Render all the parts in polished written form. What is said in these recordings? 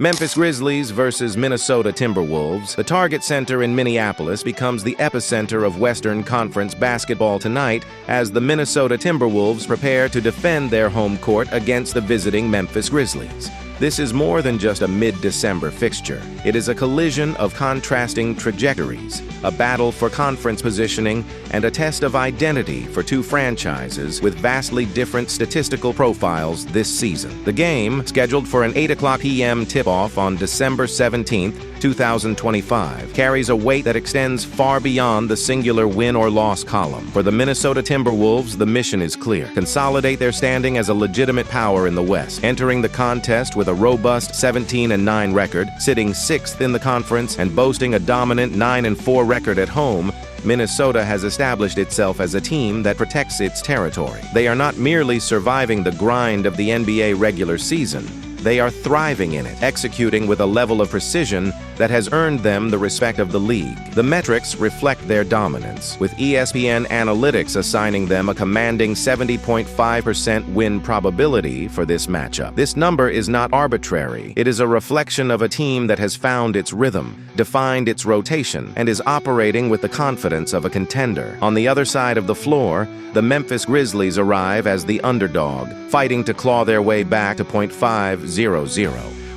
Memphis Grizzlies versus Minnesota Timberwolves. The Target Center in Minneapolis becomes the epicenter of Western Conference basketball tonight as the Minnesota Timberwolves prepare to defend their home court against the visiting Memphis Grizzlies. This is more than just a mid-December fixture. It is a collision of contrasting trajectories, a battle for conference positioning, and a test of identity for two franchises with vastly different statistical profiles this season. The game, scheduled for an 8 p.m. tip-off on December 17, 2025, carries a weight that extends far beyond the singular win or loss column. For the Minnesota Timberwolves, the mission is clear: consolidate their standing as a legitimate power in the West, entering the contest with a robust 17-9 record, sitting 6th in the conference and boasting a dominant 9-4 record at home. Minnesota has established itself as a team that protects its territory. They are not merely surviving the grind of the NBA regular season. They are thriving in it, executing with a level of precision that has earned them the respect of the league. The metrics reflect their dominance, with ESPN Analytics assigning them a commanding 70.5% win probability for this matchup. This number is not arbitrary. It is a reflection of a team that has found its rhythm, defined its rotation, and is operating with the confidence of a contender. On the other side of the floor, the Memphis Grizzlies arrive as the underdog, fighting to claw their way back to .500.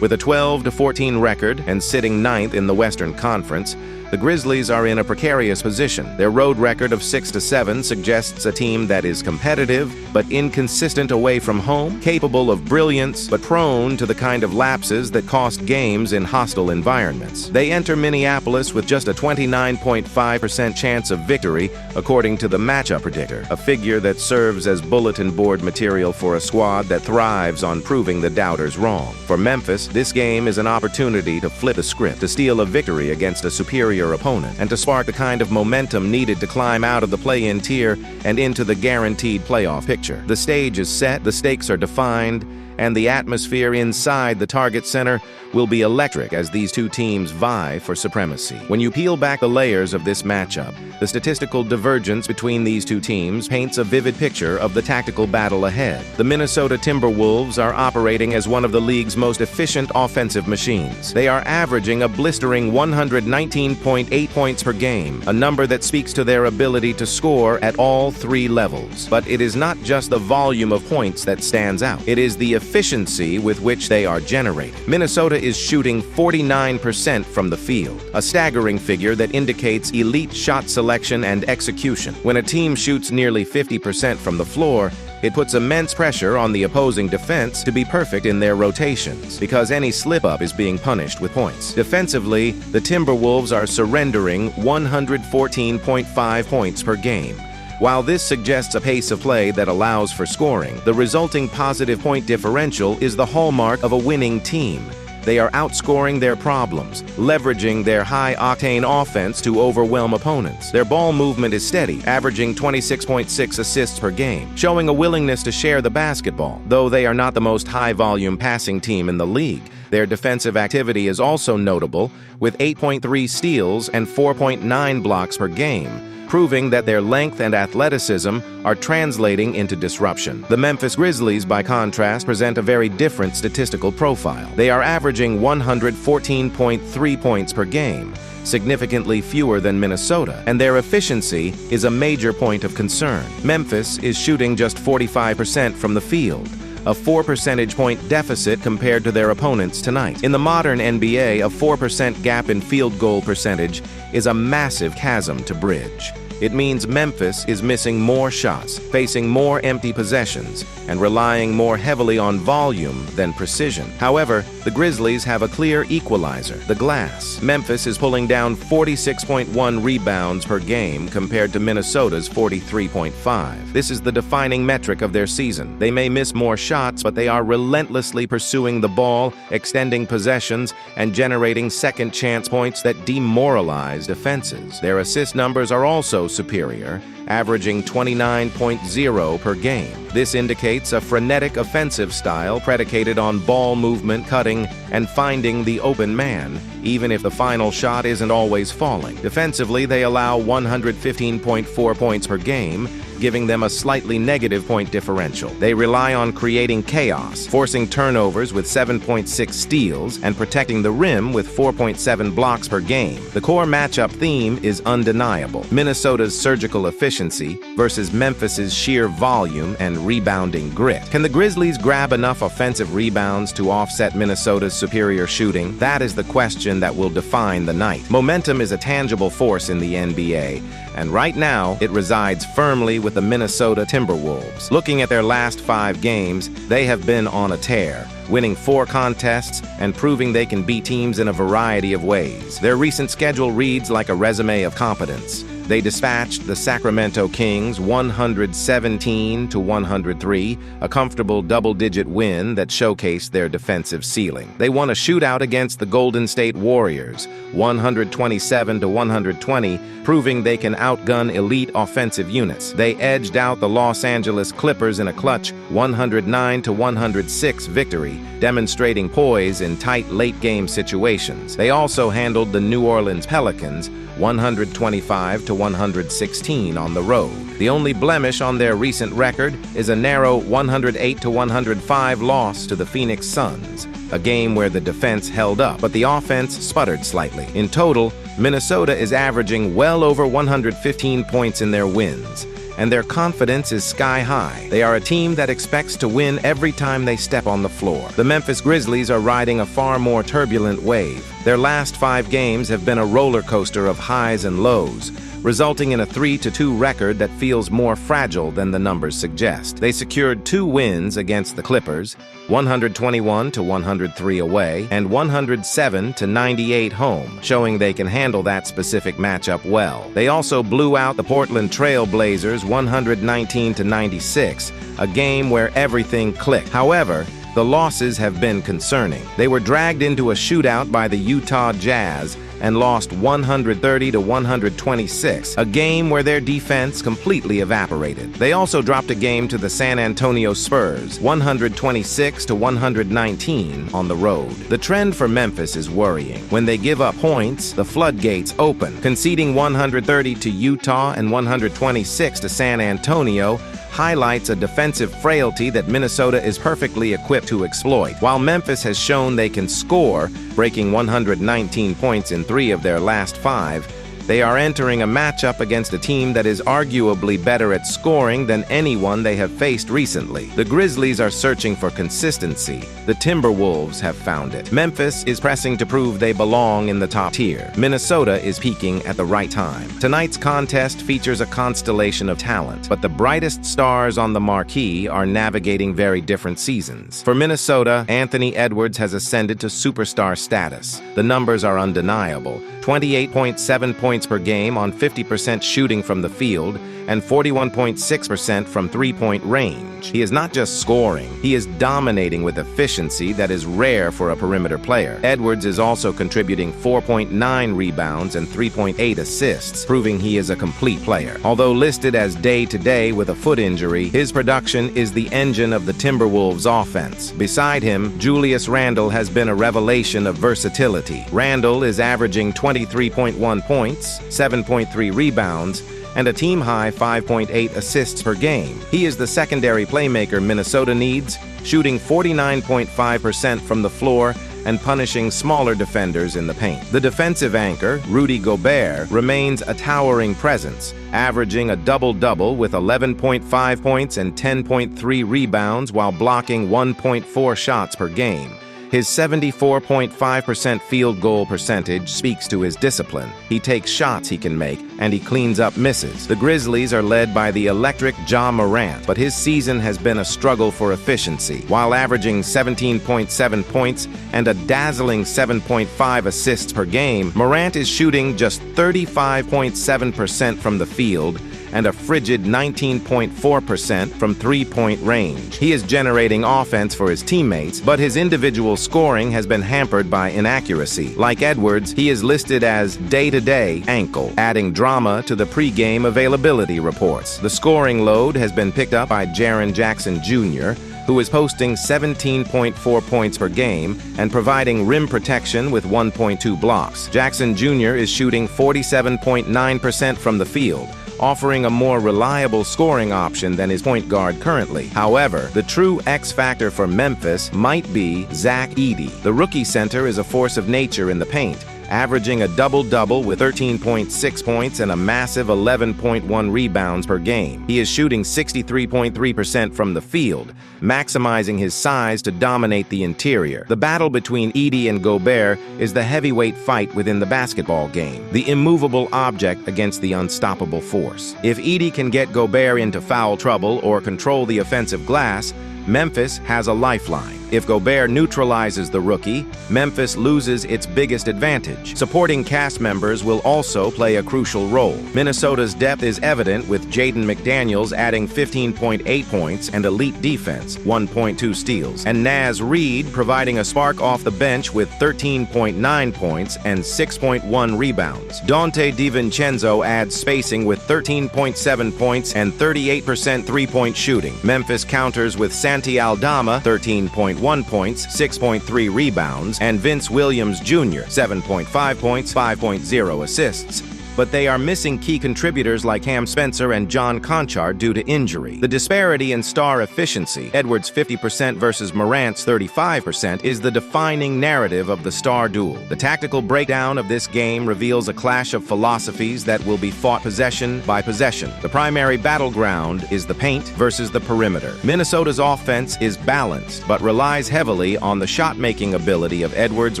With a 12-14 record and sitting 9th in the Western Conference, the Grizzlies are in a precarious position. Their road record of 6-7 suggests a team that is competitive but inconsistent away from home, capable of brilliance but prone to the kind of lapses that cost games in hostile environments. They enter Minneapolis with just a 29.5% chance of victory, according to the matchup predictor, a figure that serves as bulletin board material for a squad that thrives on proving the doubters wrong. For Memphis, this game is an opportunity to flip the script, to steal a victory against a superior opponent, and to spark the kind of momentum needed to climb out of the play-in tier and into the guaranteed playoff picture. The stage is set, the stakes are defined, and the atmosphere inside the Target Center will be electric as these two teams vie for supremacy. When you peel back the layers of this matchup, the statistical divergence between these two teams paints a vivid picture of the tactical battle ahead. The Minnesota Timberwolves are operating as one of the league's most efficient offensive machines. They are averaging a blistering 119.8 points per game, a number that speaks to their ability to score at all three levels. But it is not just the volume of points that stands out. It is the efficiency with which they are generated. Minnesota is shooting 49% from the field, a staggering figure that indicates elite shot selection and execution. When a team shoots nearly 50% from the floor, it puts immense pressure on the opposing defense to be perfect in their rotations, because any slip-up is being punished with points. Defensively, the Timberwolves are surrendering 114.5 points per game. While this suggests a pace of play that allows for scoring, the resulting positive point differential is the hallmark of a winning team. They are outscoring their problems, leveraging their high-octane offense to overwhelm opponents. Their ball movement is steady, averaging 26.6 assists per game, showing a willingness to share the basketball. Though they are not the most high-volume passing team in the league, their defensive activity is also notable, with 8.3 steals and 4.9 blocks per game, proving that their length and athleticism are translating into disruption. The Memphis Grizzlies, by contrast, present a very different statistical profile. They are averaging 114.3 points per game, significantly fewer than Minnesota, and their efficiency is a major point of concern. Memphis is shooting just 45% from the field, a 4 percentage point deficit compared to their opponents tonight. In the modern NBA, a 4% gap in field goal percentage is a massive chasm to bridge. It means Memphis is missing more shots, facing more empty possessions, and relying more heavily on volume than precision. However, the Grizzlies have a clear equalizer: the glass. Memphis is pulling down 46.1 rebounds per game compared to Minnesota's 43.5. This is the defining metric of their season. They may miss more shots, but they are relentlessly pursuing the ball, extending possessions, and generating second chance points that demoralize defenses. Their assist numbers are also superior, averaging 29.0 per game. This indicates a frenetic offensive style predicated on ball movement, cutting, and finding the open man, even if the final shot isn't always falling. Defensively, they allow 115.4 points per game, giving them a slightly negative point differential. They rely on creating chaos, forcing turnovers with 7.6 steals, and protecting the rim with 4.7 blocks per game. The core matchup theme is undeniable: Minnesota's surgical efficiency versus Memphis's sheer volume and rebounding grit. Can the Grizzlies grab enough offensive rebounds to offset Minnesota's superior shooting? That is the question that will define the night. Momentum is a tangible force in the NBA, and right now it resides firmly with the Minnesota Timberwolves. Looking at their last 5 games, they have been on a tear, winning 4 contests and proving they can beat teams in a variety of ways. Their recent schedule reads like a resume of competence. They dispatched the Sacramento Kings 117-103, a comfortable double-digit win that showcased their defensive ceiling. They won a shootout against the Golden State Warriors 127-120, proving they can outgun elite offensive units. They edged out the Los Angeles Clippers in a clutch 109-106 victory, demonstrating poise in tight late-game situations. They also handled the New Orleans Pelicans 125-116 on the road. The only blemish on their recent record is a narrow 108-105 loss to the Phoenix Suns, a game where the defense held up, but the offense sputtered slightly. In total, Minnesota is averaging well over 115 points in their wins, and their confidence is sky high. They are a team that expects to win every time they step on the floor. The Memphis Grizzlies are riding a far more turbulent wave. Their last 5 games have been a roller coaster of highs and lows, resulting in a 3-2 record that feels more fragile than the numbers suggest. They secured 2 wins against the Clippers, 121-103 away, and 107-98 home, showing they can handle that specific matchup well. They also blew out the Portland Trail Blazers 119-96, a game where everything clicked. However, the losses have been concerning. They were dragged into a shootout by the Utah Jazz and lost 130-126, a game where their defense completely evaporated. They also dropped a game to the San Antonio Spurs, 126-119 on the road. The trend for Memphis is worrying. When they give up points, the floodgates open. Conceding 130 to Utah and 126 to San Antonio highlights a defensive frailty that Minnesota is perfectly equipped to exploit. While Memphis has shown they can score, breaking 119 points in 3 of their last 5, they are entering a matchup against a team that is arguably better at scoring than anyone they have faced recently. The Grizzlies are searching for consistency. The Timberwolves have found it. Memphis is pressing to prove they belong in the top tier. Minnesota is peaking at the right time. Tonight's contest features a constellation of talent, but the brightest stars on the marquee are navigating very different seasons. For Minnesota, Anthony Edwards has ascended to superstar status. The numbers are undeniable: 28.7 points per game on 50% shooting from the field and 41.6% from three-point range. He is not just scoring, he is dominating with efficiency that is rare for a perimeter player. Edwards is also contributing 4.9 rebounds and 3.8 assists, proving he is a complete player. Although listed as day-to-day with a foot injury, his production is the engine of the Timberwolves' offense. Beside him, Julius Randle has been a revelation of versatility. Randle is averaging 23.1 points, 7.3 rebounds, and a team-high 5.8 assists per game. He is the secondary playmaker Minnesota needs, shooting 49.5% from the floor and punishing smaller defenders in the paint. The defensive anchor, Rudy Gobert, remains a towering presence, averaging a double-double with 11.5 points and 10.3 rebounds while blocking 1.4 shots per game. His 74.5% field goal percentage speaks to his discipline. He takes shots he can make, and he cleans up misses. The Grizzlies are led by the electric Ja Morant, but his season has been a struggle for efficiency. While averaging 17.7 points and a dazzling 7.5 assists per game, Morant is shooting just 35.7% from the field and a frigid 19.4% from three-point range. He is generating offense for his teammates, but his individual scoring has been hampered by inaccuracy. Like Edwards, he is listed as day-to-day ankle, adding drama to the pre-game availability reports. The scoring load has been picked up by Jaren Jackson Jr., who is posting 17.4 points per game and providing rim protection with 1.2 blocks. Jackson Jr. is shooting 47.9% from the field, offering a more reliable scoring option than his point guard currently. However, the true X factor for Memphis might be Zach Edey. The rookie center is a force of nature in the paint, averaging a double-double with 13.6 points and a massive 11.1 rebounds per game. He is shooting 63.3% from the field, maximizing his size to dominate the interior. The battle between Edey and Gobert is the heavyweight fight within the basketball game, the immovable object against the unstoppable force. If Edey can get Gobert into foul trouble or control the offensive glass, Memphis has a lifeline. If Gobert neutralizes the rookie, Memphis loses its biggest advantage. Supporting cast members will also play a crucial role. Minnesota's depth is evident, with Jaden McDaniels adding 15.8 points and elite defense, 1.2 steals, and Naz Reid providing a spark off the bench with 13.9 points and 6.1 rebounds. Donte DiVincenzo adds spacing with 13.7 points and 38% three-point shooting. Memphis counters with Santi Aldama, 13.1 points, 6.3 rebounds, and Vince Williams Jr., 7.5 points, 5.0 assists. But they are missing key contributors like Cam Spencer and John Conchar due to injury. The disparity in star efficiency, Edwards' 50% versus Morant's 35%, is the defining narrative of the star duel. The tactical breakdown of this game reveals a clash of philosophies that will be fought possession by possession. The primary battleground is the paint versus the perimeter. Minnesota's offense is balanced, but relies heavily on the shot-making ability of Edwards,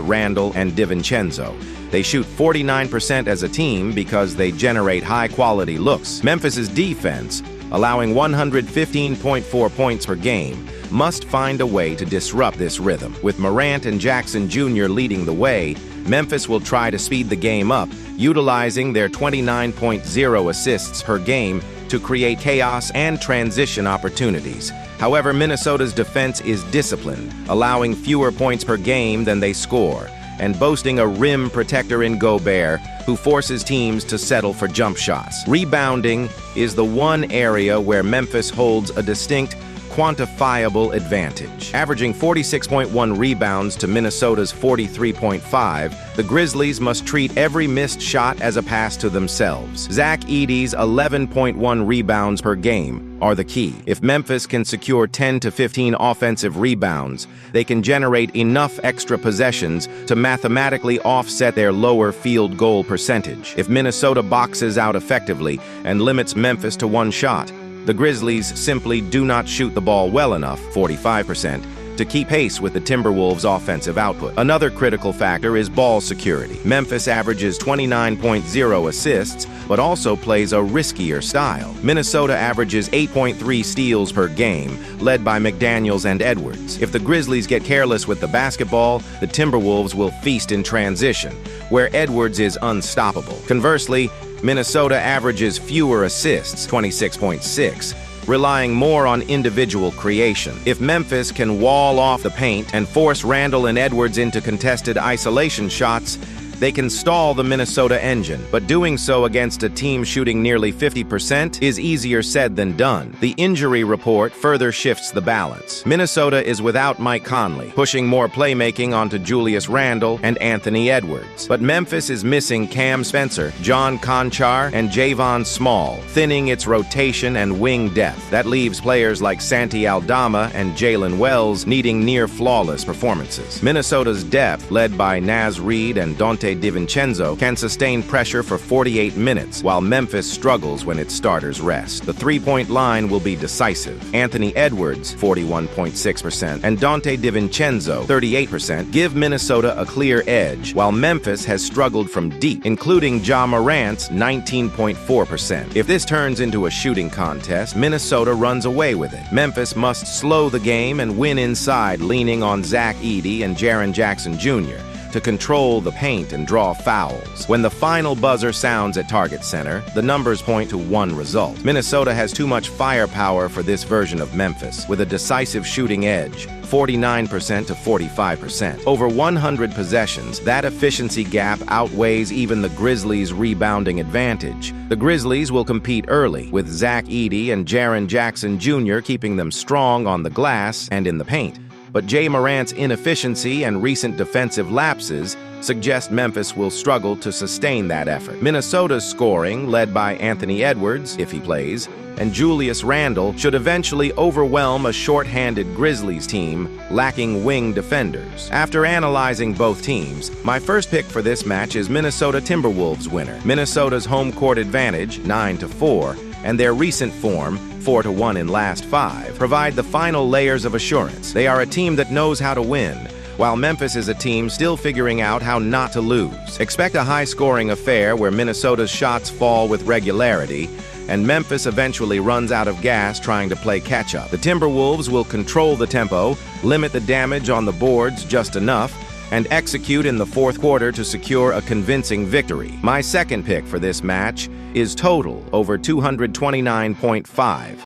Randle, and DiVincenzo. They shoot 49% as a team because they generate high-quality looks. Memphis's defense, allowing 115.4 points per game, must find a way to disrupt this rhythm. With Morant and Jackson Jr. leading the way, Memphis will try to speed the game up, utilizing their 29.0 assists per game to create chaos and transition opportunities. However, Minnesota's defense is disciplined, allowing fewer points per game than they score, and boasting a rim protector in Gobert, who forces teams to settle for jump shots. Rebounding is the one area where Memphis holds a distinct, quantifiable advantage. Averaging 46.1 rebounds to Minnesota's 43.5, the Grizzlies must treat every missed shot as a pass to themselves. Zach Edey's 11.1 rebounds per game are the key. If Memphis can secure 10 to 15 offensive rebounds, they can generate enough extra possessions to mathematically offset their lower field goal percentage. If Minnesota boxes out effectively and limits Memphis to one shot, the Grizzlies simply do not shoot the ball well enough, 45%, to keep pace with the Timberwolves' offensive output. Another critical factor is ball security. Memphis averages 29.0 assists, but also plays a riskier style. Minnesota averages 8.3 steals per game, led by McDaniels and Edwards. If the Grizzlies get careless with the basketball, the Timberwolves will feast in transition, where Edwards is unstoppable. Conversely, Minnesota averages fewer assists, 26.6, relying more on individual creation. If Memphis can wall off the paint and force Randle and Edwards into contested isolation shots, they can stall the Minnesota engine, but doing so against a team shooting nearly 50% is easier said than done. The injury report further shifts the balance. Minnesota is without Mike Conley, pushing more playmaking onto Julius Randle and Anthony Edwards. But Memphis is missing Cam Spencer, John Conchar, and Javon Small, thinning its rotation and wing depth. That leaves players like Santi Aldama and Jalen Wells needing near-flawless performances. Minnesota's depth, led by Naz Reid and Donte DiVincenzo, can sustain pressure for 48 minutes, while Memphis struggles when its starters rest. The three-point line will be decisive. Anthony Edwards, 41.6%, and Donte DiVincenzo, 38%, give Minnesota a clear edge, while Memphis has struggled from deep, including Ja Morant's 19.4%. If this turns into a shooting contest, Minnesota runs away with it. Memphis must slow the game and win inside, leaning on Zach Edey and Jaren Jackson Jr., to control the paint and draw fouls. When the final buzzer sounds at Target Center, the numbers point to one result. Minnesota has too much firepower for this version of Memphis, with a decisive shooting edge, 49% to 45%. Over 100 possessions, that efficiency gap outweighs even the Grizzlies' rebounding advantage. The Grizzlies will compete early, with Zach Edey and Jaren Jackson Jr. keeping them strong on the glass and in the paint. But Jay Morant's inefficiency and recent defensive lapses suggest Memphis will struggle to sustain that effort. Minnesota's scoring, led by Anthony Edwards, if he plays, and Julius Randle, should eventually overwhelm a short-handed Grizzlies team lacking wing defenders. After analyzing both teams, my first pick for this match is Minnesota Timberwolves winner. Minnesota's home court advantage, 9-4, and their recent form, 4-1 in last 5, provide the final layers of assurance. They are a team that knows how to win, while Memphis is a team still figuring out how not to lose. Expect a high-scoring affair where Minnesota's shots fall with regularity, and Memphis eventually runs out of gas trying to play catch-up. The Timberwolves will control the tempo, limit the damage on the boards just enough, and execute in the fourth quarter to secure a convincing victory. My second pick for this match is total over 229.5.